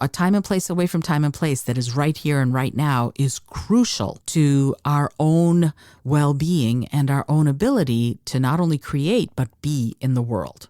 a time and place away from time and place that is right here and right now is crucial to our own well-being and our own ability to not only create, but be in the world.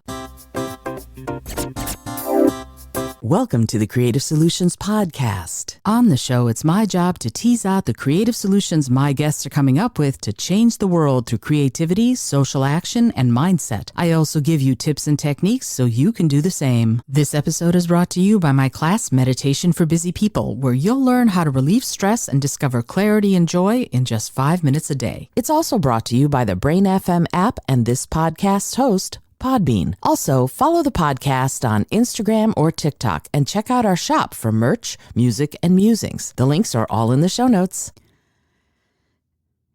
Welcome to the Creative Solutions Podcast. On the show, it's my job to tease out the creative solutions my guests are coming up with to change the world through creativity, social action, and mindset. I also give you tips and techniques so you can do the same. This episode is brought to you by my class, Meditation for Busy People, where you'll learn how to relieve stress and discover clarity and joy in just 5 minutes a day. It's also brought to you by the Brain FM app and this podcast's host, Podbean. Also, follow the podcast on Instagram or TikTok and check out our shop for merch, music, and musings. The links are all in the show notes.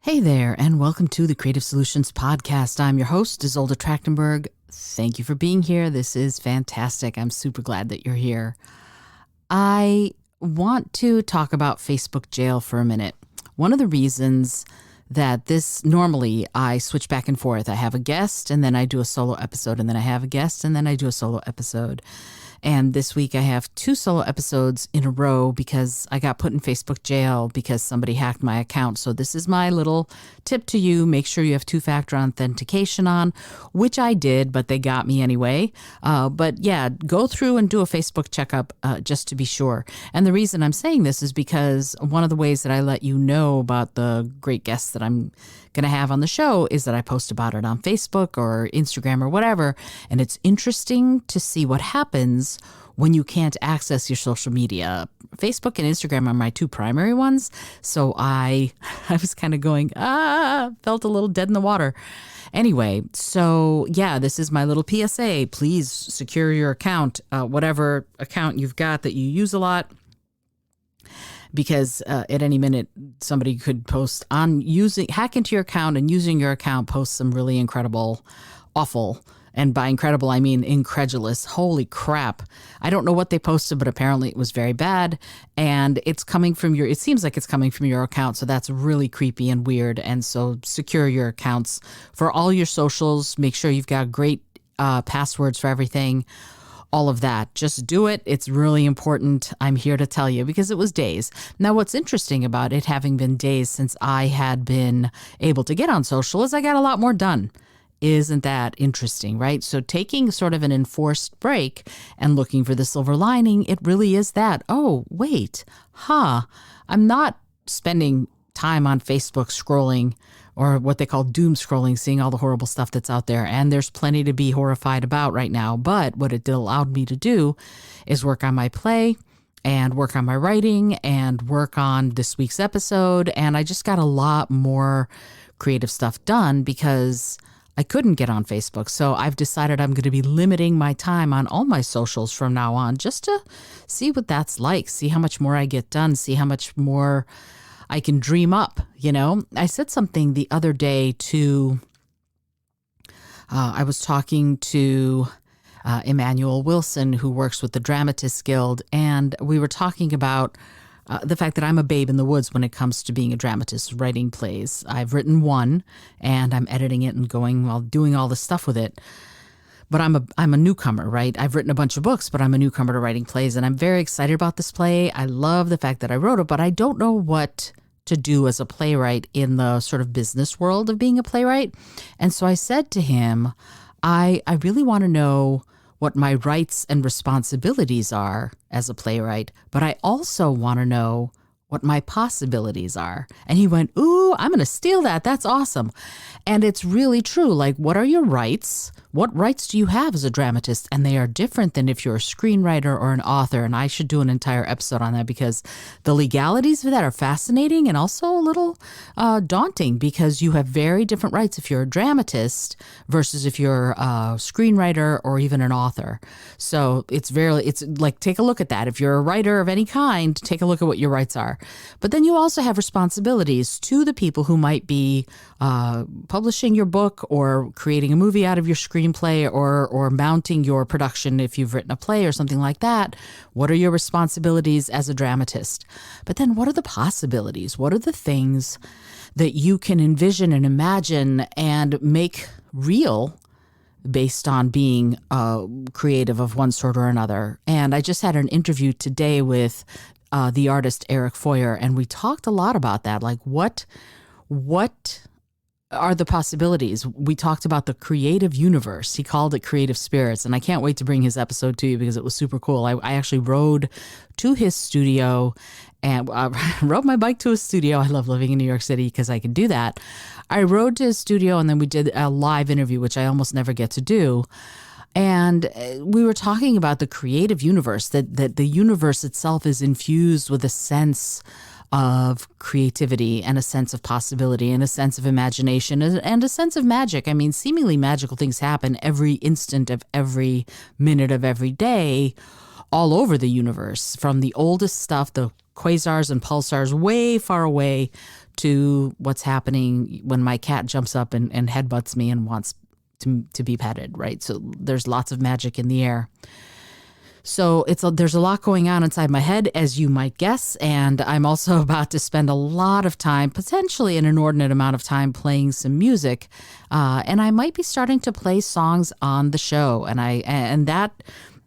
Hey there, and welcome to the Creative Solutions Podcast. I'm your host, Isolde Trachtenberg. Thank you for being here. This is fantastic. I'm super glad that you're here. I want to talk about Facebook jail for a minute. One of the reasons that this normally I switch back and forth. I have a guest and then I do a solo episode, and then I have a guest and then I do a solo episode. And this week I have 2 solo episodes in a row because I got put in Facebook jail because somebody hacked my account. So this is my little tip to you. Make sure you have 2-factor authentication on, which I did, but they got me anyway. But yeah, go through and do a Facebook checkup just to be sure. And the reason I'm saying this is because one of the ways that I let you know about the great guests that I'm going to have on the show is that I post about it on Facebook or Instagram or whatever. And it's interesting to see what happens when you can't access your social media. Facebook and Instagram are my 2 primary ones. So I was kind of going, felt a little dead in the water. Anyway, so yeah, this is my little PSA. Please secure your account, whatever account you've got that you use a lot. Because at any minute, somebody could hack into your account and using your account post some really incredible, awful, and by incredible, I mean incredulous. Holy crap. I don't know what they posted, but apparently it was very bad. And it seems like it's coming from your account. So that's really creepy and weird. And so secure your accounts for all your socials. Make sure you've got great passwords for everything. All of that. Just do it. It's really important. I'm here to tell you because it was days. Now, what's interesting about it having been days since I had been able to get on social is I got a lot more done. Isn't that interesting, right? So taking sort of an enforced break and looking for the silver lining, it really is that. Oh, wait, I'm not spending time on Facebook scrolling or what they call doom scrolling, seeing all the horrible stuff that's out there. And there's plenty to be horrified about right now. But what it allowed me to do is work on my play and work on my writing and work on this week's episode. And I just got a lot more creative stuff done because I couldn't get on Facebook. So I've decided I'm going to be limiting my time on all my socials from now on just to see what that's like, see how much more I get done, see how much more I can dream up, I said something the other day I was talking to Emmanuel Wilson, who works with the Dramatists Guild, and we were talking about the fact that I'm a babe in the woods when it comes to being a dramatist, writing plays. I've written 1, and I'm editing it and doing all the stuff with it. But I'm a newcomer, right? I've written a bunch of books, but I'm a newcomer to writing plays, and I'm very excited about this play. I love the fact that I wrote it, but I don't know what to do as a playwright in the sort of business world of being a playwright. And so I said to him, I really want to know what my rights and responsibilities are as a playwright, but I also want to know what my possibilities are. And he went, ooh, I'm going to steal that. That's awesome. And it's really true. Like, what are your rights? What rights do you have as a dramatist? And they are different than if you're a screenwriter or an author. And I should do an entire episode on that because the legalities of that are fascinating and also a little daunting because you have very different rights if you're a dramatist versus if you're a screenwriter or even an author. So it's like, take a look at that. If you're a writer of any kind, take a look at what your rights are. But then you also have responsibilities to the people who might be publishing your book or creating a movie out of your screenplay or mounting your production if you've written a play or something like that. What are your responsibilities as a dramatist? But then what are the possibilities? What are the things that you can envision and imagine and make real based on being creative of one sort or another. And I just had an interview today with the artist Eric Foyer, and we talked a lot about that. Like, what are the possibilities? We talked about the creative universe. He called it creative spirits. And I can't wait to bring his episode to you because it was super cool. I actually rode to his studio and rode my bike to his studio. I love living in New York City because I can do that. I rode to his studio and then we did a live interview, which I almost never get to do. And we were talking about the creative universe, that the universe itself is infused with a sense of creativity and a sense of possibility and a sense of imagination and a sense of magic. I mean, seemingly magical things happen every instant of every minute of every day all over the universe, from the oldest stuff, the quasars and pulsars way far away, to what's happening when my cat jumps up and headbutts me and wants to be petted, right? So there's lots of magic in the air. So there's a lot going on inside my head, as you might guess, and I'm also about to spend a lot of time, potentially an inordinate amount of time, playing some music, and I might be starting to play songs on the show, and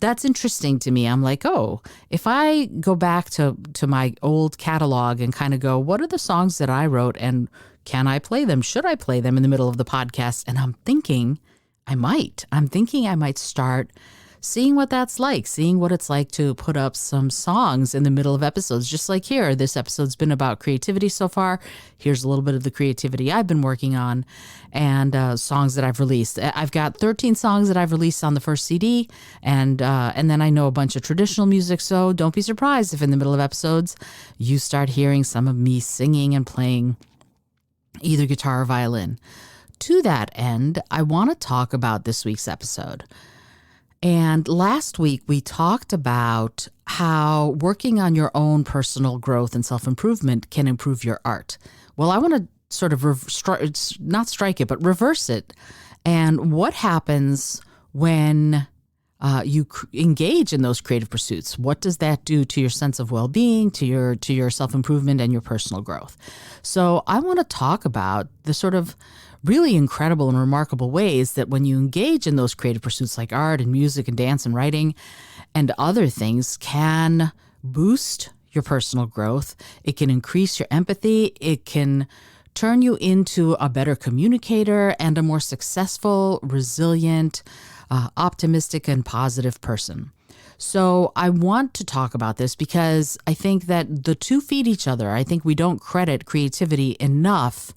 that's interesting to me. I'm like, oh, if I go back to my old catalog and kind of go, what are the songs that I wrote, and can I play them? Should I play them in the middle of the podcast? And I'm thinking I might start seeing what that's like, seeing what it's like to put up some songs in the middle of episodes. Just like here, this episode's been about creativity so far. Here's a little bit of the creativity I've been working on and songs that I've released. I've got 13 songs that I've released on the first CD, and then I know a bunch of traditional music, so don't be surprised if in the middle of episodes you start hearing some of me singing and playing either guitar or violin. To that end, I want to talk about this week's episode. And last week, we talked about how working on your own personal growth and self-improvement can improve your art. Well, I want to sort of not strike it, but reverse it. And what happens when you engage in those creative pursuits? What does that do to your sense of well-being, to your self-improvement and your personal growth? So I want to talk about the sort of really incredible and remarkable ways that when you engage in those creative pursuits like art and music and dance and writing and other things can boost your personal growth. It can increase your empathy. It can turn you into a better communicator and a more successful, resilient, optimistic, and positive person. So I want to talk about this because I think that the two feed each other. I think we don't credit creativity enough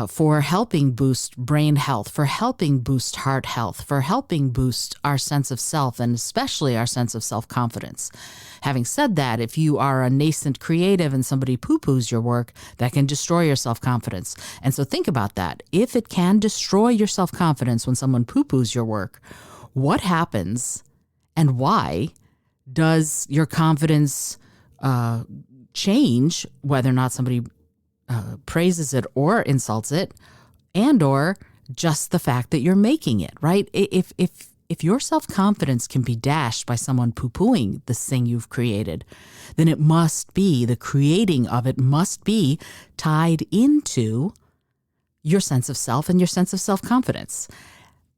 for helping boost brain health, for helping boost heart health, for helping boost our sense of self, and especially our sense of self-confidence. Having said that, if you are a nascent creative and somebody poo-poos your work, that can destroy your self-confidence. And so think about that. If it can destroy your self-confidence when someone poo-poos your work, what happens and why does your confidence change, whether or not somebody praises it or insults it, and or just the fact that you're making it, right? If your self-confidence can be dashed by someone poo-pooing this thing you've created, then it must be, the creating of it must be tied into your sense of self and your sense of self-confidence.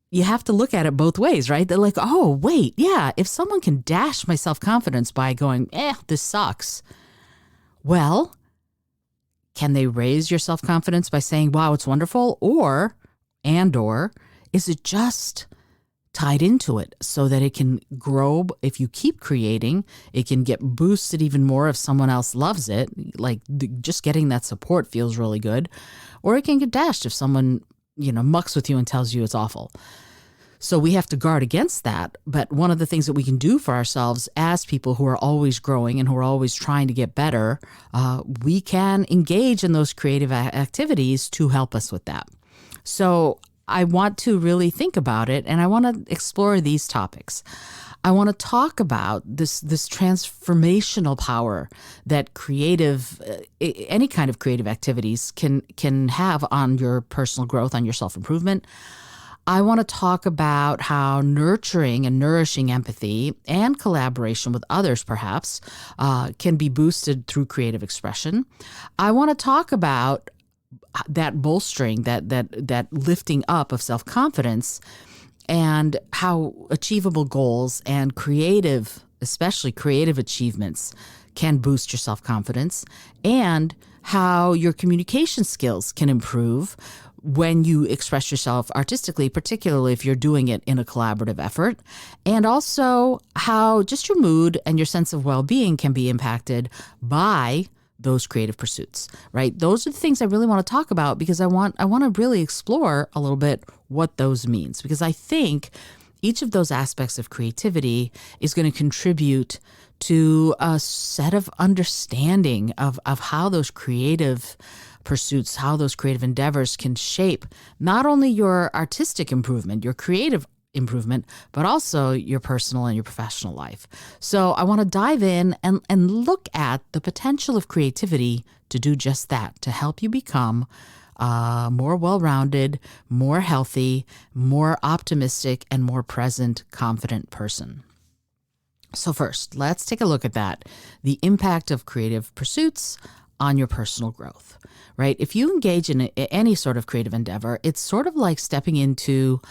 You have to look at it both ways, right? They're like, oh, wait, yeah, if someone can dash my self-confidence by going, this sucks, well, can they raise your self-confidence by saying, wow, it's wonderful? Or is it just tied into it so that it can grow? If you keep creating, it can get boosted even more if someone else loves it. Like just getting that support feels really good. Or it can get dashed if someone, mucks with you and tells you it's awful. So we have to guard against that. But one of the things that we can do for ourselves as people who are always growing and who are always trying to get better, we can engage in those creative activities to help us with that. So I want to really think about it, and I want to explore these topics. I want to talk about this transformational power that any kind of creative activities can have on your personal growth, on your self-improvement. I want to talk about how nurturing and nourishing empathy and collaboration with others, perhaps, can be boosted through creative expression. I want to talk about that bolstering, that lifting up of self-confidence and how achievable goals and creative, especially creative achievements, can boost your self-confidence, and how your communication skills can improve when you express yourself artistically, particularly if you're doing it in a collaborative effort, and also how just your mood and your sense of well-being can be impacted by those creative pursuits, right? Those are the things I really want to talk about, because I want to really explore a little bit what those means, because I think each of those aspects of creativity is going to contribute to a set of understanding of how those creative pursuits, how those creative endeavors can shape not only your artistic improvement, your creative improvement, but also your personal and your professional life. So I want to dive in and look at the potential of creativity to do just that, to help you become a more well-rounded, more healthy, more optimistic, and more present, confident person. So first, let's take a look at that, the impact of creative pursuits on your personal growth, right? If you engage in any sort of creative endeavor, it's sort of like stepping into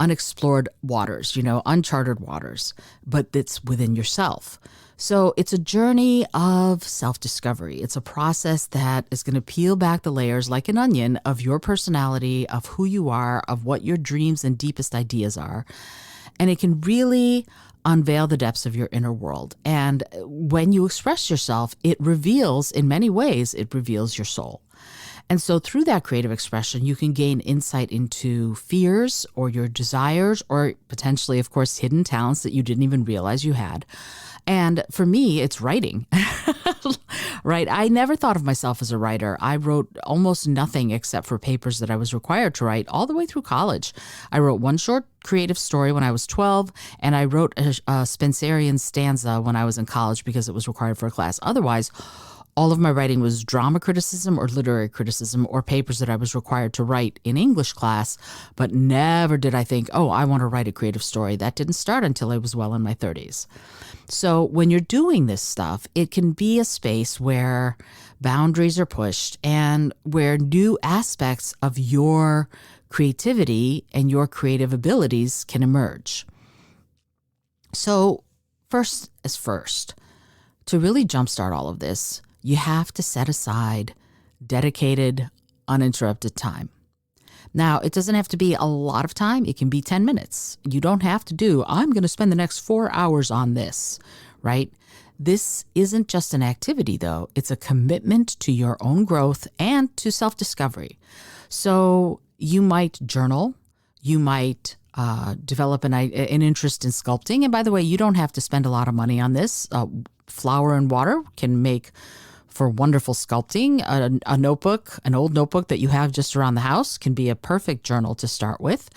unexplored waters, uncharted waters, but it's within yourself. So it's a journey of self-discovery. It's a process that is going to peel back the layers like an onion of your personality, of who you are, of what your dreams and deepest ideas are. And it can really unveil the depths of your inner world. And when you express yourself, it reveals, in many ways, it reveals your soul. And so through that creative expression, you can gain insight into fears or your desires, or potentially, of course, hidden talents that you didn't even realize you had. And for me, it's writing, right? I never thought of myself as a writer. I wrote almost nothing except for papers that I was required to write all the way through college. I wrote one short creative story when I was 12, and I wrote a Spenserian stanza when I was in college because it was required for a class. Otherwise, all of my writing was drama criticism or literary criticism or papers that I was required to write in English class, but never did I think, oh, I want to write a creative story. That didn't start until I was well in my 30s. So when you're doing this stuff, it can be a space where boundaries are pushed and where new aspects of your creativity and your creative abilities can emerge. So first is first. To really jumpstart all of this, you have to set aside dedicated, uninterrupted time. Now, it doesn't have to be a lot of time. It can be 10 minutes. You don't have to do, I'm going to spend the next 4 hours on this, right? This isn't just an activity, though. It's a commitment to your own growth and to self-discovery. So you might journal. You might develop an interest in sculpting. And by the way, you don't have to spend a lot of money on this. Flour and water can make for wonderful sculpting. A notebook, an old notebook that you have just around the house can be a perfect journal to start with.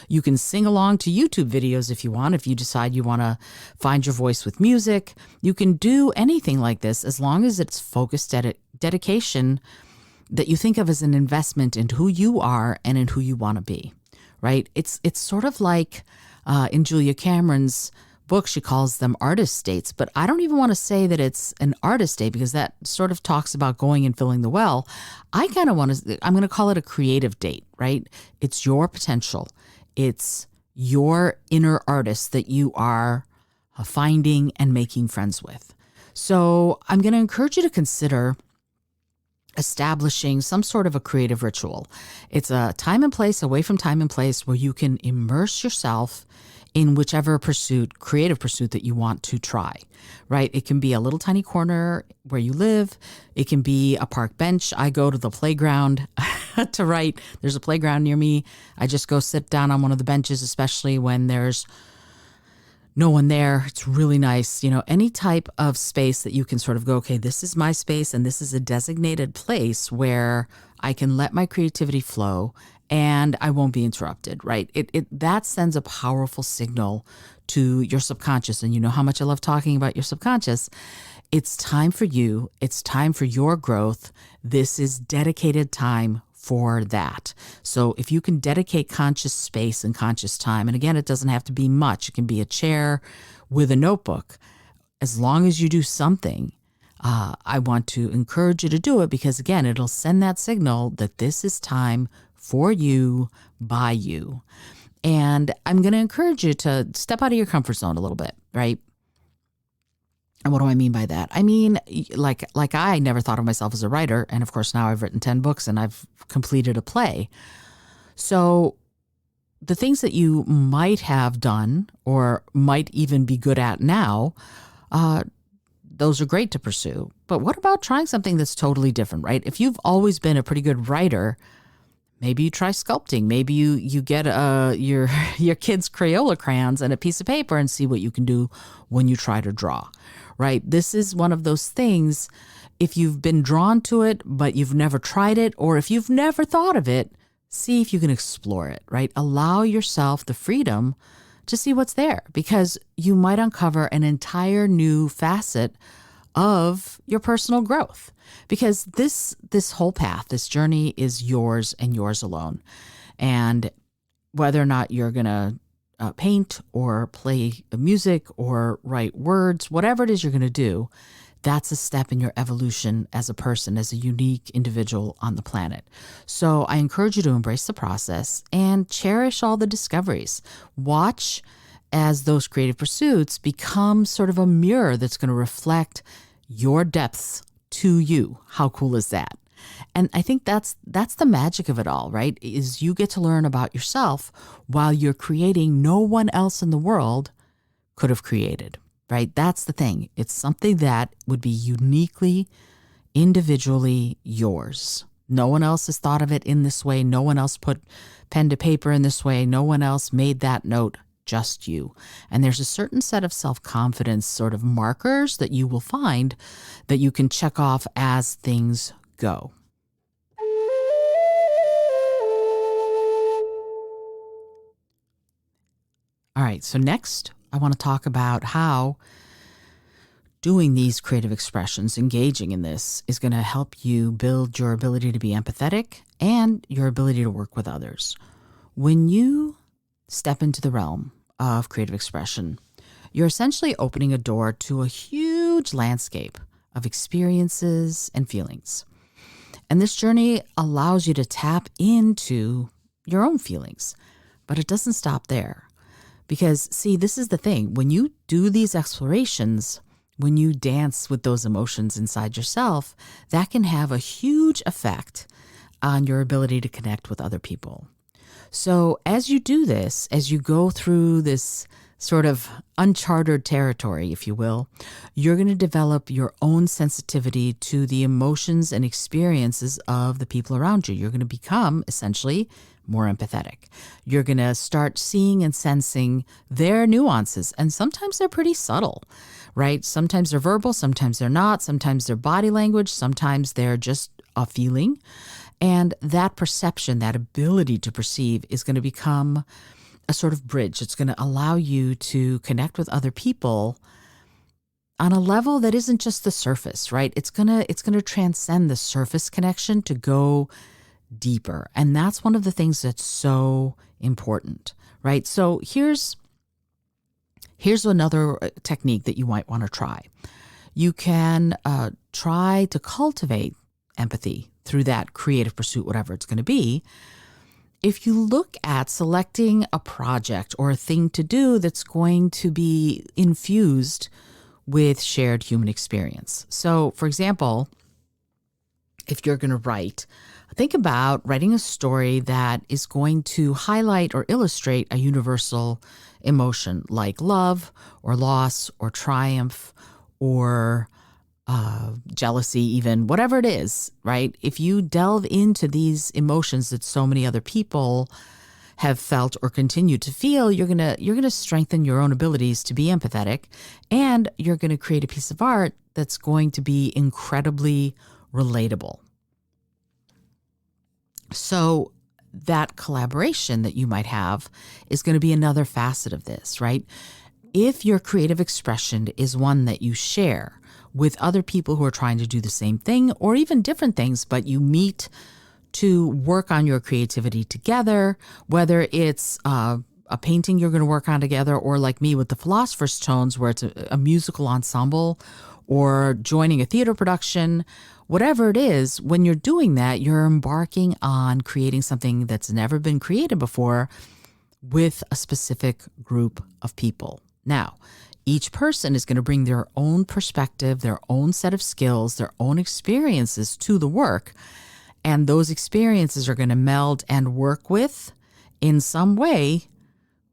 You can sing along to YouTube videos if you want, if you decide you want to find your voice with music. You can do anything like this as long as it's focused dedication that you think of as an investment in who you are and in who you want to be, right? It's sort of like in Julia Cameron's book, she calls them artist dates, but I don't even want to say that it's an artist date because that sort of talks about going and filling the well. I kind of want to, I'm going to call it a creative date, right? It's your potential. It's your inner artist that you are finding and making friends with. So I'm going to encourage you to consider establishing some sort of a creative ritual. It's a time and place, away from time and place, where you can immerse yourself in whichever creative pursuit that you want to try, right? It can be a little tiny corner where you live. It can be a park bench. I go to the playground to write. There's a playground near me. I just go sit down on one of the benches, especially when there's no one there. It's really nice. Any type of space that you can sort of go, okay, this is my space and this is a designated place where I can let my creativity flow and I won't be interrupted, right? That sends a powerful signal to your subconscious. And you know how much I love talking about your subconscious. It's time for you. It's time for your growth. This is dedicated time for that. So if you can dedicate conscious space and conscious time, and again, it doesn't have to be much. It can be a chair with a notebook. As long as you do something, I want to encourage you to do it because, again, it'll send that signal that this is time for you, by you. And I'm going to encourage you to step out of your comfort zone a little bit, right? And what do I mean by that? I mean, like I never thought of myself as a writer. And of course, now I've written 10 books and I've completed a play. So the things that you might have done or might even be good at now, those are great to pursue. But what about trying something that's totally different, right? If you've always been a pretty good writer, maybe you try sculpting. Maybe you get your kids' Crayola crayons and a piece of paper and see what you can do when you try to draw, right? This is one of those things, if you've been drawn to it, but you've never tried it, or if you've never thought of it, see if you can explore it, right? Allow yourself the freedom to see what's there, because you might uncover an entire new facet of your personal growth. Because this whole path, this journey is yours and yours alone. And whether or not you're going to paint or play music or write words, whatever it is you're going to do, that's a step in your evolution as a person, as a unique individual on the planet. So I encourage you to embrace the process and cherish all the discoveries. Watch as those creative pursuits become sort of a mirror that's going to reflect your depths to you. How cool is that? And I think that's the magic of it all, right? Is you get to learn about yourself while you're creating no one else in the world could have created, right? That's the thing. It's something that would be uniquely, individually yours. No one else has thought of it in this way. No one else put pen to paper in this way. No one else made that note, just you. And there's a certain set of self-confidence sort of markers that you will find that you can check off as things go. All right, so next I want to talk about how doing these creative expressions, engaging in this, is going to help you build your ability to be empathetic and your ability to work with others. When you step into the realm of creative expression, you're essentially opening a door to a huge landscape of experiences and feelings. And this journey allows you to tap into your own feelings, but it doesn't stop there. Because, see, this is the thing. When you do these explorations, when you dance with those emotions inside yourself, that can have a huge effect on your ability to connect with other people. So as you do this, as you go through this sort of uncharted territory, if you will, you're going to develop your own sensitivity to the emotions and experiences of the people around you. You're going to become essentially more empathetic. You're going to start seeing and sensing their nuances. And sometimes they're pretty subtle, right? Sometimes they're verbal, sometimes they're not, sometimes they're body language, sometimes they're just a feeling. And that perception, that ability to perceive is going to become a sort of bridge. It's going to allow you to connect with other people on a level that isn't just the surface, right? It's going to transcend the surface connection to go deeper. And that's one of the things that's so important, right? So here's another technique that you might want to try. You can try to cultivate empathy through that creative pursuit, whatever it's going to be. If you look at selecting a project or a thing to do that's going to be infused with shared human experience. So, for example, if you're going to write, think about writing a story that is going to highlight or illustrate a universal emotion like love or loss or triumph or jealousy, even whatever it is, right? If you delve into these emotions that so many other people have felt or continue to feel, you're gonna strengthen your own abilities to be empathetic, and you're gonna create a piece of art that's going to be incredibly relatable. So that collaboration that you might have is going to be another facet of this, right? If your creative expression is one that you share with other people who are trying to do the same thing or even different things, but you meet to work on your creativity together, whether it's a painting you're going to work on together, or like me with the Philosopher's Tones, where it's a musical ensemble, or joining a theater production, whatever it is, when you're doing that, you're embarking on creating something that's never been created before with a specific group of people. Now, each person is going to bring their own perspective, their own set of skills, their own experiences to the work. And those experiences are going to meld and work with, in some way,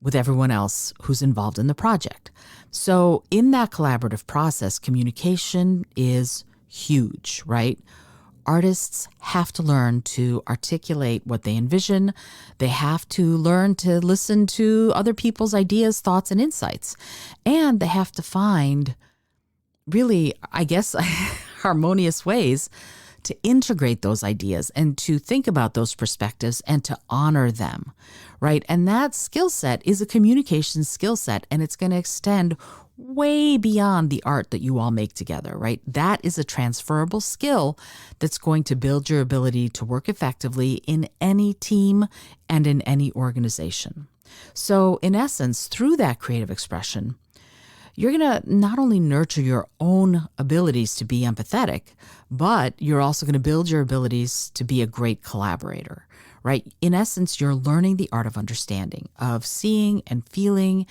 with everyone else who's involved in the project. So in that collaborative process, communication is huge, right? Artists have to learn to articulate what they envision. They have to learn to listen to other people's ideas, thoughts, and insights. And they have to find really, I guess, harmonious ways to integrate those ideas and to think about those perspectives and to honor them, right? And that skill set is a communication skill set, and it's going to extend way beyond the art that you all make together, right? That is a transferable skill that's going to build your ability to work effectively in any team and in any organization. So in essence, through that creative expression, you're going to not only nurture your own abilities to be empathetic, but you're also going to build your abilities to be a great collaborator, right? In essence, you're learning the art of understanding, of seeing and feeling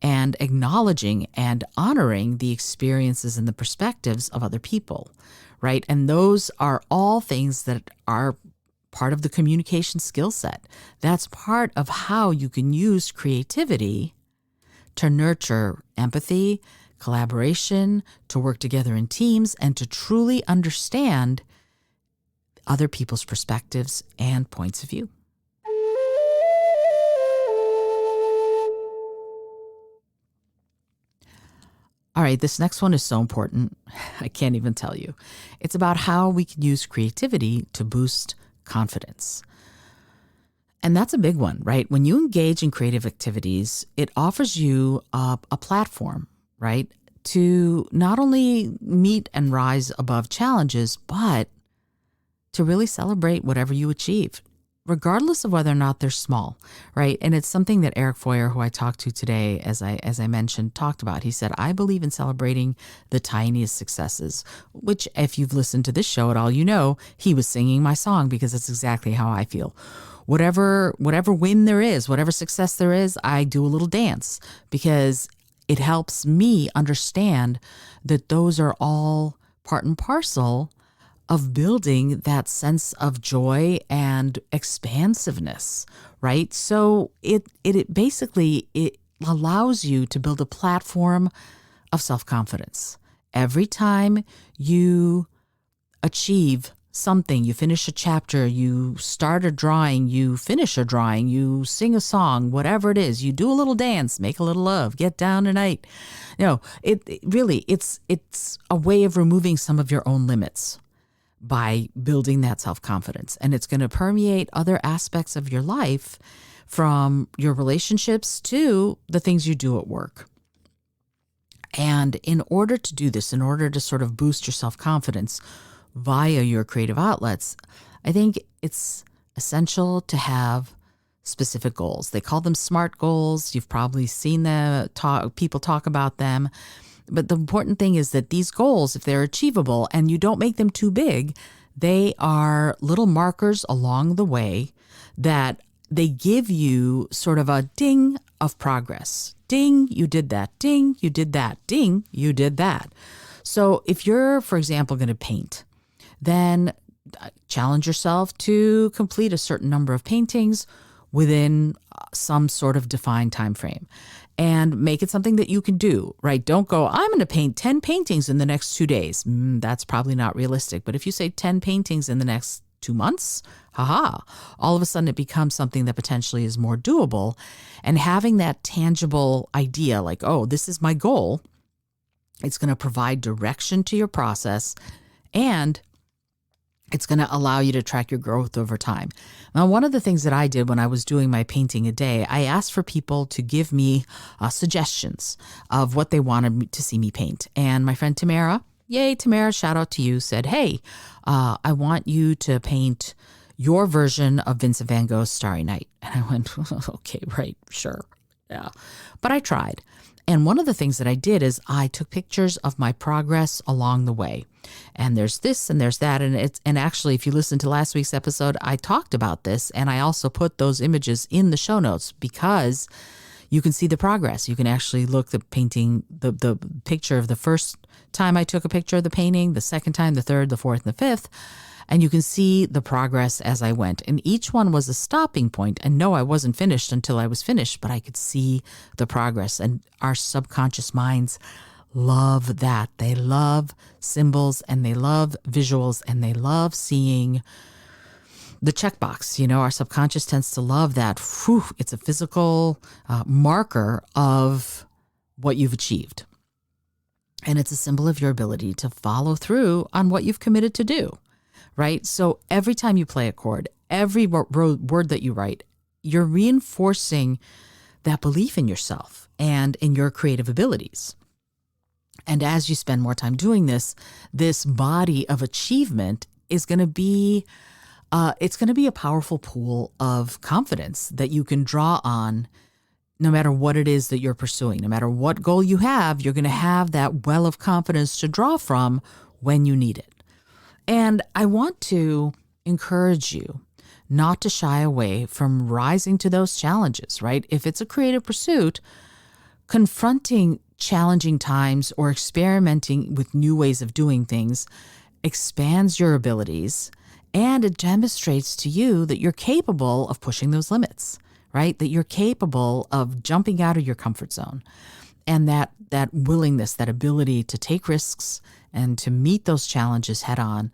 and acknowledging and honoring the experiences and the perspectives of other people, right? And those are all things that are part of the communication skill set. That's part of how you can use creativity to nurture empathy, collaboration, to work together in teams, and to truly understand other people's perspectives and points of view. All right, this next one is so important, I can't even tell you. It's about how we can use creativity to boost confidence. And that's a big one, right? When you engage in creative activities, it offers you a platform, right, to not only meet and rise above challenges, but to really celebrate whatever you achieve, regardless of whether or not they're small, right? And it's something that Eric Foyer, who I talked to today, as I mentioned, talked about. He said, I believe in celebrating the tiniest successes, which if you've listened to this show at all, you know he was singing my song because it's exactly how I feel. Whatever win there is, whatever success there is, I do a little dance because it helps me understand that those are all part and parcel of building that sense of joy and expansiveness, right? So it basically allows you to build a platform of self-confidence. Every time you achieve something, you finish a chapter, you start a drawing, you finish a drawing, you sing a song, whatever it is, you do a little dance, make a little love, get down tonight. It really, it's a way of removing some of your own limits by building that self-confidence. And it's going to permeate other aspects of your life, from your relationships to the things you do at work. And in order to do this, in order to sort of boost your self-confidence via your creative outlets, I think it's essential to have specific goals. They call them SMART goals. You've probably seen them, people talk about them. But the important thing is that these goals, if they're achievable and you don't make them too big, they are little markers along the way that they give you sort of a ding of progress. Ding, you did that. Ding, you did that. Ding, you did that. So if you're, for example, going to paint, then challenge yourself to complete a certain number of paintings within some sort of defined time frame. And make it something that you can do, right? Don't go, I'm going to paint 10 paintings in the next 2 days. That's probably not realistic. But if you say 10 paintings in the next 2 months, all of a sudden it becomes something that potentially is more doable. And having that tangible idea like, oh, this is my goal, it's going to provide direction to your process, and it's going to allow you to track your growth over time. Now, one of the things that I did when I was doing my painting a day, I asked for people to give me suggestions of what they wanted to see me paint. And my friend Tamara, yay, Tamara, shout out to you, said, hey, I want you to paint your version of Vincent van Gogh's Starry Night. And I went, okay, right, sure. Yeah. But I tried. And one of the things that I did is I took pictures of my progress along the way. And there's this and there's that. And actually, if you listen to last week's episode, I talked about this, and I also put those images in the show notes because you can see the progress. You can actually look the painting, the picture of the first time I took a picture of the painting, the second time, the third, the fourth, and the fifth. And you can see the progress as I went. And each one was a stopping point. And no, I wasn't finished until I was finished, but I could see the progress. And our subconscious minds love that. They love symbols, and they love visuals, and they love seeing the checkbox. Our subconscious tends to love that. Whew, it's a physical marker of what you've achieved. And it's a symbol of your ability to follow through on what you've committed to do. Right? So every time you play a chord, every word that you write, you're reinforcing that belief in yourself and in your creative abilities. And as you spend more time doing this body of achievement is going to be, it's going to be a powerful pool of confidence that you can draw on no matter what it is that you're pursuing. No matter what goal you have, you're going to have that well of confidence to draw from when you need it. And I want to encourage you not to shy away from rising to those challenges, right? If it's a creative pursuit, confronting challenging times or experimenting with new ways of doing things expands your abilities, and it demonstrates to you that you're capable of pushing those limits, right? That you're capable of jumping out of your comfort zone. And that willingness, that ability to take risks and to meet those challenges head on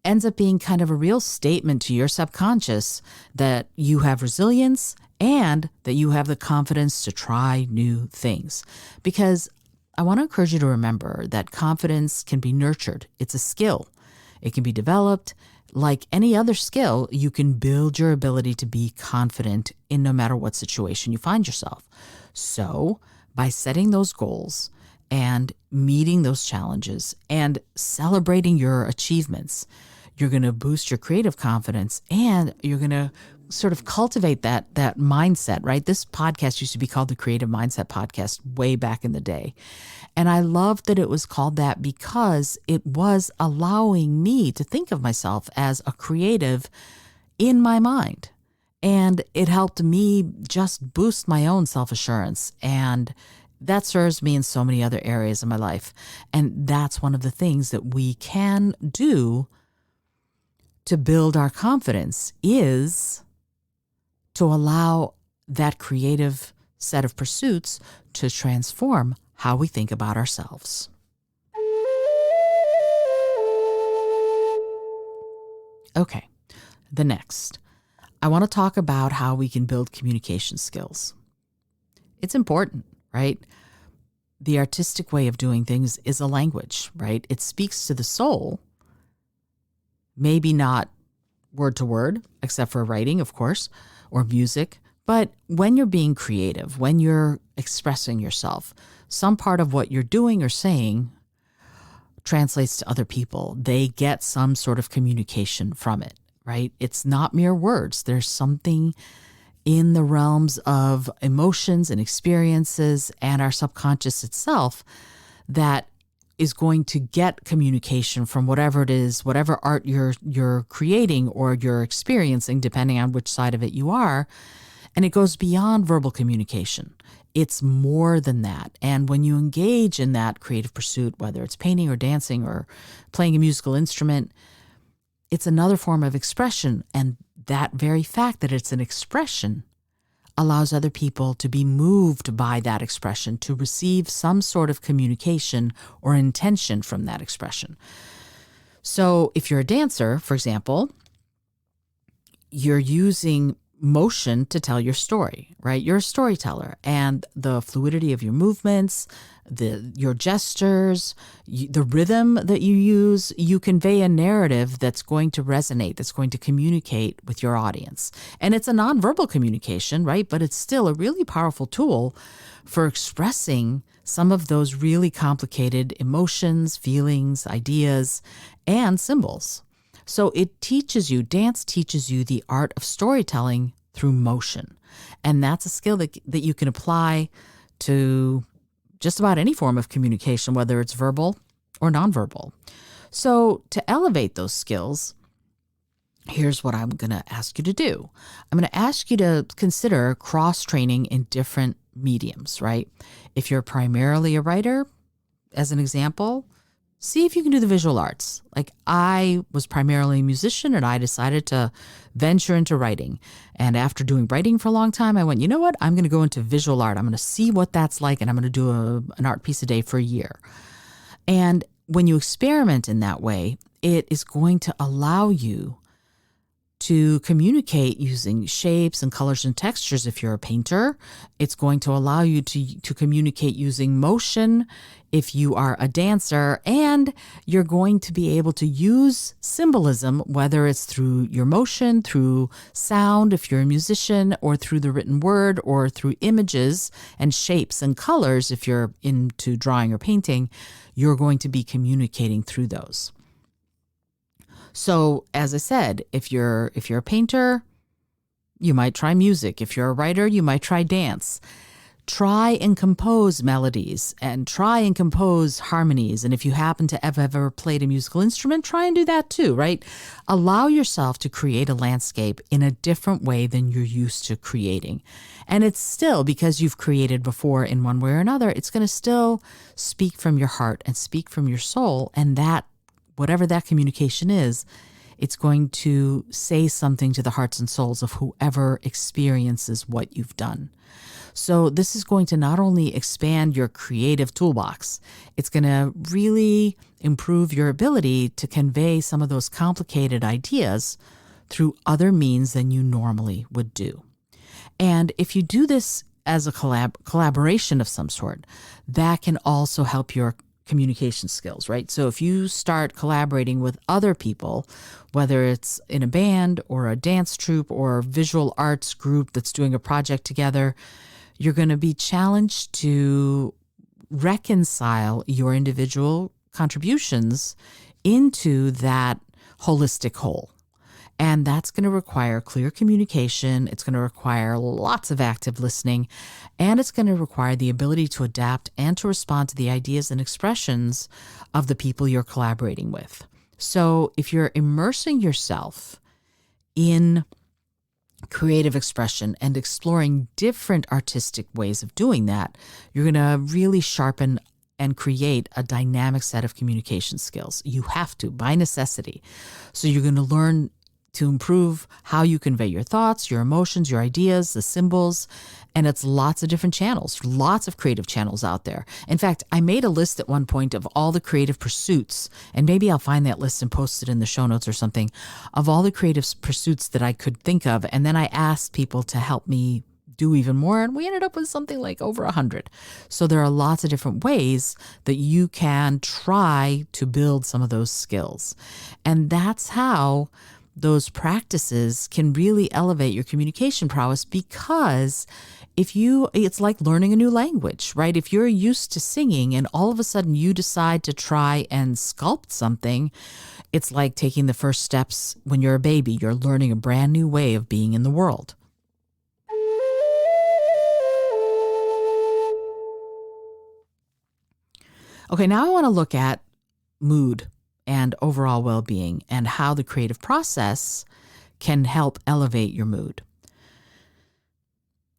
ends up being kind of a real statement to your subconscious that you have resilience and that you have the confidence to try new things. Because I want to encourage you to remember that confidence can be nurtured. It's a skill. It can be developed. Like any other skill, you can build your ability to be confident in no matter what situation you find yourself. So by setting those goals and meeting those challenges and celebrating your achievements, you're going to boost your creative confidence, and you're going to sort of cultivate that mindset, right? This podcast used to be called the Creative Mindset Podcast way back in the day. And I love that it was called that because it was allowing me to think of myself as a creative in my mind. And it helped me just boost my own self-assurance. And that serves me in so many other areas of my life. And that's one of the things that we can do to build our confidence, is to allow that creative set of pursuits to transform how we think about ourselves. Okay, the next. I want to talk about how we can build communication skills. It's important, right? The artistic way of doing things is a language, right? It speaks to the soul, maybe not word to word, except for writing, of course, or music. But when you're being creative, when you're expressing yourself, some part of what you're doing or saying translates to other people. They get some sort of communication from it, right? It's not mere words. There's something in the realms of emotions and experiences and our subconscious itself that is going to get communication from whatever it is, whatever art you're creating or you're experiencing, depending on which side of it you are. And it goes beyond verbal communication. It's more than that. And when you engage in that creative pursuit, whether it's painting or dancing or playing a musical instrument, it's another form of expression. And that very fact that it's an expression allows other people to be moved by that expression, to receive some sort of communication or intention from that expression. So if you're a dancer, for example, you're using motion to tell your story, right? You're a storyteller, and the fluidity of your movements, your gestures, the rhythm that you use, you convey a narrative that's going to resonate, that's going to communicate with your audience. And it's a nonverbal communication, right? But it's still a really powerful tool for expressing some of those really complicated emotions, feelings, ideas, and symbols. So dance teaches you the art of storytelling through motion. And that's a skill that you can apply to just about any form of communication, whether it's verbal or nonverbal. So to elevate those skills, here's what I'm going to ask you to do. I'm going to ask you to consider cross-training in different mediums, right? If you're primarily a writer, as an example, see if you can do the visual arts. Like I was primarily a musician and I decided to venture into writing. And after doing writing for a long time, I went, you know what? I'm going to go into visual art. I'm going to see what that's like and I'm going to do an art piece a day for a year. And when you experiment in that way, it is going to allow you to communicate using shapes and colors and textures. If you're a painter, it's going to allow you to communicate using motion if you are a dancer, and you're going to be able to use symbolism, whether it's through your motion, through sound if you're a musician, or through the written word, or through images and shapes and colors if you're into drawing or painting. You're going to be communicating through those. So, as I said, if you're a painter, you might try music. If you're a writer, you might try dance. Try and compose melodies and try and compose harmonies. And if you happen to have ever played a musical instrument, try and do that too, right? Allow yourself to create a landscape in a different way than you're used to creating. And it's still, because you've created before in one way or another, it's going to still speak from your heart and speak from your soul. And that, whatever that communication is, it's going to say something to the hearts and souls of whoever experiences what you've done. So this is going to not only expand your creative toolbox, it's going to really improve your ability to convey some of those complicated ideas through other means than you normally would do. And if you do this as a collaboration of some sort, that can also help your communication skills, right? So if you start collaborating with other people, whether it's in a band or a dance troupe or a visual arts group that's doing a project together, you're going to be challenged to reconcile your individual contributions into that holistic whole. And that's going to require clear communication. It's going to require lots of active listening, and it's going to require the ability to adapt and to respond to the ideas and expressions of the people you're collaborating with. So if you're immersing yourself in creative expression and exploring different artistic ways of doing that, you're going to really sharpen and create a dynamic set of communication skills. You have to, by necessity. So you're going to learn to improve how you convey your thoughts, your emotions, your ideas, the symbols, and it's lots of different channels, lots of creative channels out there. In fact, I made a list at one point of all the creative pursuits, and maybe I'll find that list and post it in the show notes or something, of all the creative pursuits that I could think of, and then I asked people to help me do even more, and we ended up with something like over 100. So there are lots of different ways that you can try to build some of those skills. And that's how those practices can really elevate your communication prowess, because it's like learning a new language, right? If you're used to singing and all of a sudden you decide to try and sculpt something, it's like taking the first steps when you're a baby. You're learning a brand new way of being in the world. Okay, now I want to look at mood and overall well-being and how the creative process can help elevate your mood.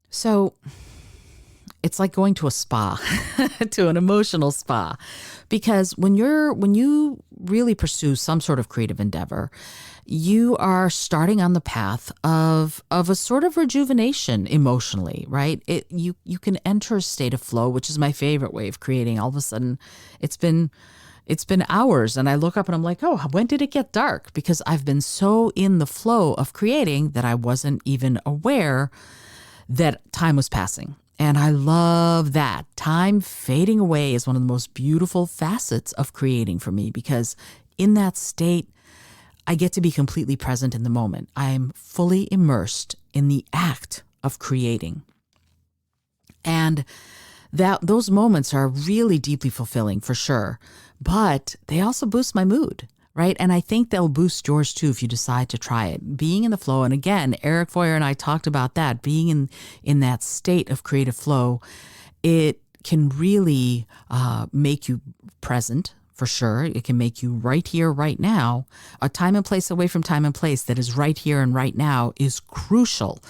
So it's like going to a spa, to an emotional spa, because when you really pursue some sort of creative endeavor, you are starting on the path of a sort of rejuvenation emotionally, right? You can enter a state of flow, which is my favorite way of creating. All of a sudden, it's been hours and I look up and I'm like, oh, when did it get dark? Because I've been so in the flow of creating that I wasn't even aware that time was passing. And I love that. Time fading away is one of the most beautiful facets of creating for me, because in that state, I get to be completely present in the moment. I'm fully immersed in the act of creating. And those moments are really deeply fulfilling for sure, but they also boost my mood, right? And I think they'll boost yours too if you decide to try it. Being in the flow, and again, Eric Foyer and I talked about that, being in that state of creative flow, it can really make you present, for sure. It can make you right here, right now. A time and place away from time and place that is right here and right now is crucial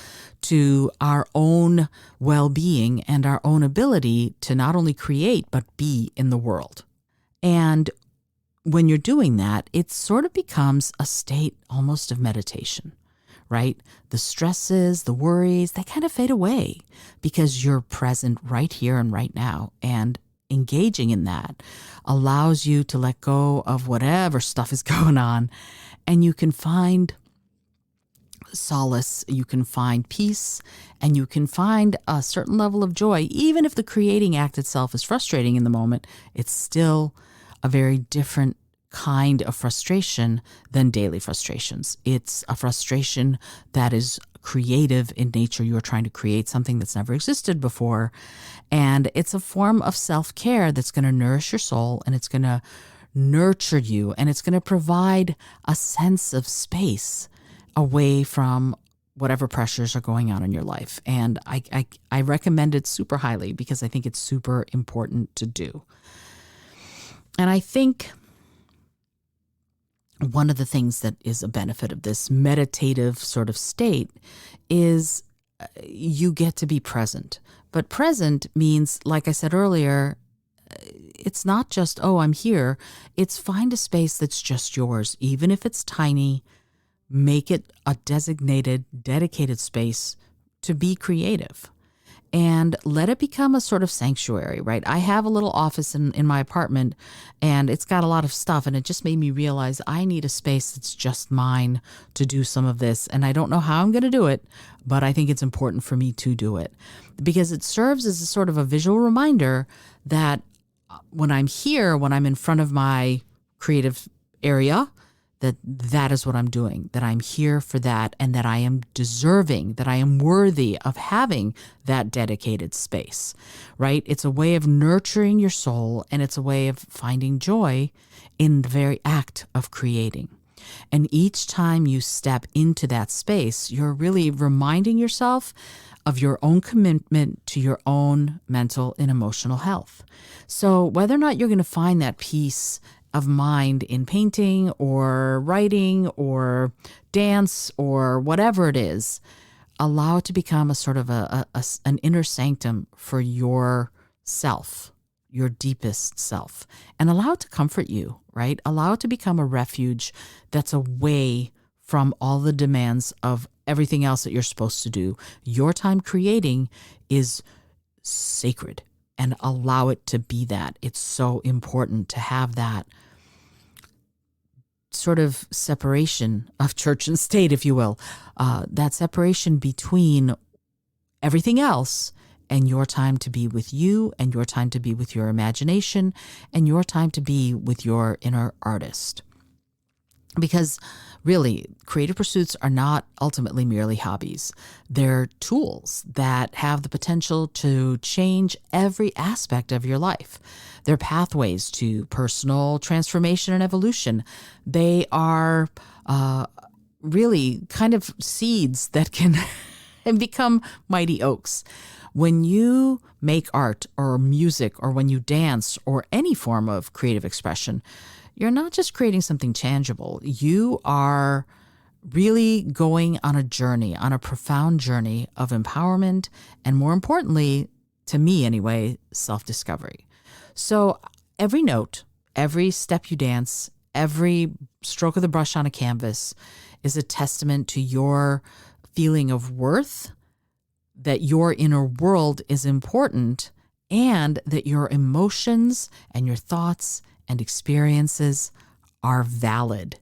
to our own well-being and our own ability to not only create, but be in the world. And when you're doing that, it sort of becomes a state almost of meditation, right? The stresses, the worries, they kind of fade away because you're present right here and right now. And engaging in that allows you to let go of whatever stuff is going on, and you can find solace, you can find peace, and you can find a certain level of joy. Even if the creating act itself is frustrating in the moment, it's still a very different kind of frustration than daily frustrations. It's a frustration that is creative in nature. You're trying to create something that's never existed before. And it's a form of self-care that's going to nourish your soul, and it's going to nurture you, and it's going to provide a sense of space away from whatever pressures are going on in your life. And I recommend it super highly because I think it's super important to do. And I think one of the things that is a benefit of this meditative sort of state is you get to be present. But present means, like I said earlier, it's not just, oh, I'm here. It's find a space that's just yours. Even if it's tiny, make it a designated, dedicated space to be creative. And let it become a sort of sanctuary, right? I have a little office in my apartment, and it's got a lot of stuff, and it just made me realize I need a space that's just mine to do some of this. And I don't know how I'm going to do it, but I think it's important for me to do it because it serves as a sort of a visual reminder that when I'm here, when I'm in front of my creative area, that is what I'm doing, that I'm here for that, and that I am deserving, that I am worthy of having that dedicated space, right? It's a way of nurturing your soul, and it's a way of finding joy in the very act of creating. And each time you step into that space, you're really reminding yourself of your own commitment to your own mental and emotional health. So whether or not you're going to find that peace of mind in painting or writing or dance or whatever it is, allow it to become a sort of an inner sanctum for yourself, your deepest self, and allow it to comfort you, right? Allow it to become a refuge that's away from all the demands of everything else that you're supposed to do. Your time creating is sacred, and allow it to be that. It's so important to have that sort of separation of church and state, if you will, that separation between everything else and your time to be with you, and your time to be with your imagination, and your time to be with your inner artist. Because really, creative pursuits are not ultimately merely hobbies. They're tools that have the potential to change every aspect of your life. They're pathways to personal transformation and evolution. They are really kind of seeds that can become mighty oaks. When you make art or music, or when you dance or any form of creative expression, you're not just creating something tangible. You are really going on a journey, on a profound journey of empowerment, and more importantly, to me anyway, self-discovery. So every note, every step you dance, every stroke of the brush on a canvas is a testament to your feeling of worth, that your inner world is important, and that your emotions and your thoughts and experiences are valid.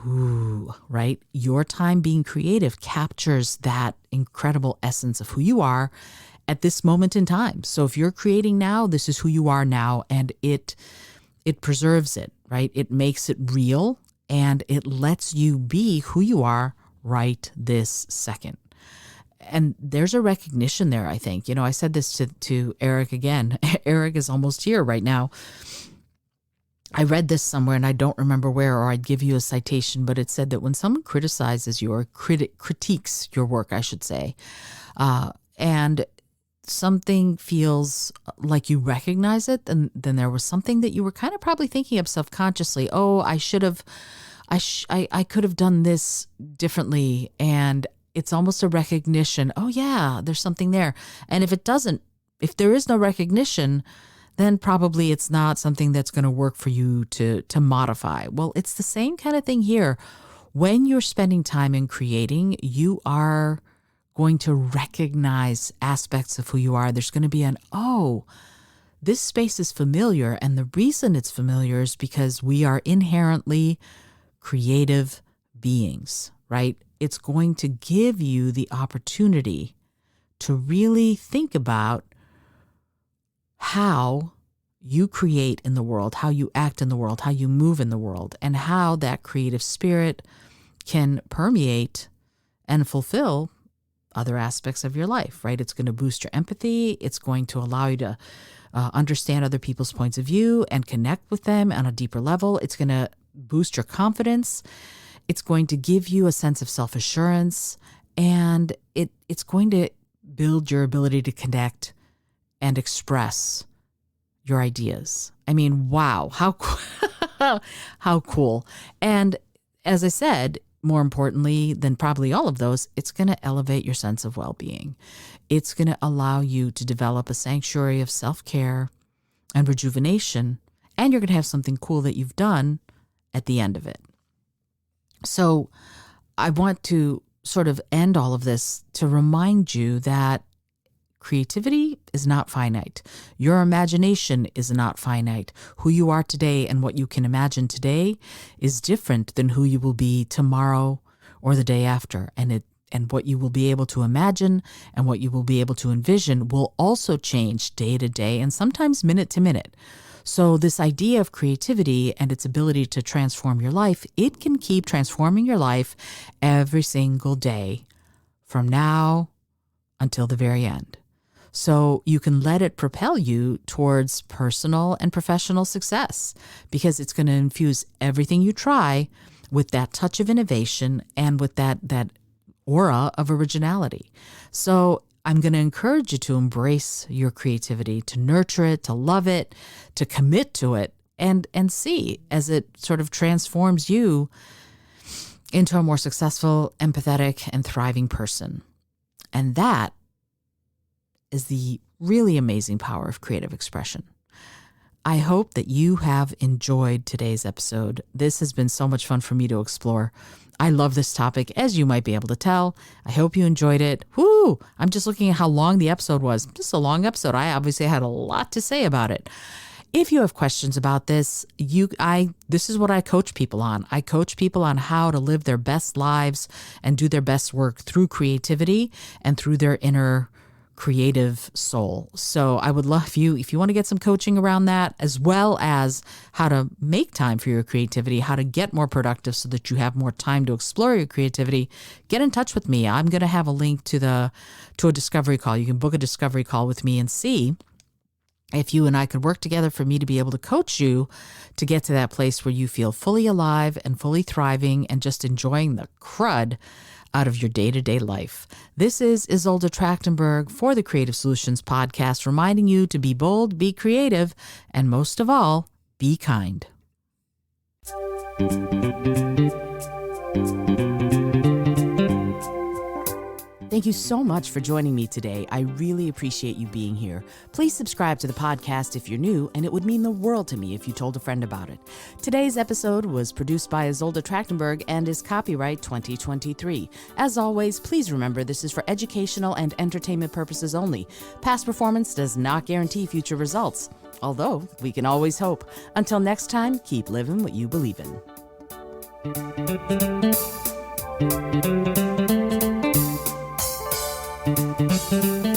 Ooh, right? Your time being creative captures that incredible essence of who you are at this moment in time. So if you're creating now, this is who you are now, and it preserves it, right? It makes it real, and it lets you be who you are right this second. And there's a recognition there, I think. You know, I said this to Eric again. Eric is almost here right now. I read this somewhere, and I don't remember where, or I'd give you a citation, but it said that when someone criticizes you, or critiques your work, I should say, and something feels like you recognize it, then there was something that you were kind of probably thinking of subconsciously. Oh, I could have done this differently. And it's almost a recognition. Oh yeah, there's something there. And if there is no recognition, then probably it's not something that's going to work for you to modify. Well, it's the same kind of thing here. When you're spending time in creating, you are going to recognize aspects of who you are. There's going to be this space is familiar. And the reason it's familiar is because we are inherently creative beings, right? It's going to give you the opportunity to really think about how you create in the world, how you act in the world, how you move in the world, and how that creative spirit can permeate and fulfill other aspects of your life, right? It's going to boost your empathy. It's going to allow you to understand other people's points of view and connect with them on a deeper level. It's going to boost your confidence. It's going to give you a sense of self-assurance, and it's going to build your ability to connect and express your ideas. I mean, wow, how cool. And as I said, more importantly than probably all of those, it's going to elevate your sense of well-being. It's going to allow you to develop a sanctuary of self-care and rejuvenation, and you're going to have something cool that you've done at the end of it. So I want to sort of end all of this to remind you that creativity is not finite. Your imagination is not finite. Who you are today and what you can imagine today is different than who you will be tomorrow or the day after. And what you will be able to imagine and what you will be able to envision will also change day to day and sometimes minute to minute. So this idea of creativity and its ability to transform your life, it can keep transforming your life every single day from now until the very end. So you can let it propel you towards personal and professional success, because it's going to infuse everything you try with that touch of innovation and with that aura of originality. So I'm going to encourage you to embrace your creativity, to nurture it, to love it, to commit to it, and see as it sort of transforms you into a more successful, empathetic, and thriving person. And that is the really amazing power of creative expression. I hope that you have enjoyed today's episode. This has been so much fun for me to explore. I love this topic, as you might be able to tell. I hope you enjoyed it. Woo! I'm just looking at how long the episode was. Just a long episode. I obviously had a lot to say about it. If you have questions about this, this is what I coach people on. I coach people on how to live their best lives and do their best work through creativity and through their inner creative soul. So I would love you, if you want to get some coaching around that, as well as how to make time for your creativity, how to get more productive so that you have more time to explore your creativity, get in touch with me. I'm going to have a link to a discovery call. You can book a discovery call with me and see if you and I could work together for me to be able to coach you to get to that place where you feel fully alive and fully thriving and just enjoying the crud out of your day-to-day life. This is Isolde Trachtenberg for the Creative Solutions Podcast, reminding you to be bold, be creative, and most of all, be kind. Thank you so much for joining me today. I really appreciate you being here. Please subscribe to the podcast if you're new, and it would mean the world to me if you told a friend about it. Today's episode was produced by Isolde Trachtenberg and is copyright 2023. As always, please remember this is for educational and entertainment purposes only. Past performance does not guarantee future results, although we can always hope. Until next time, keep living what you believe in. Thank you.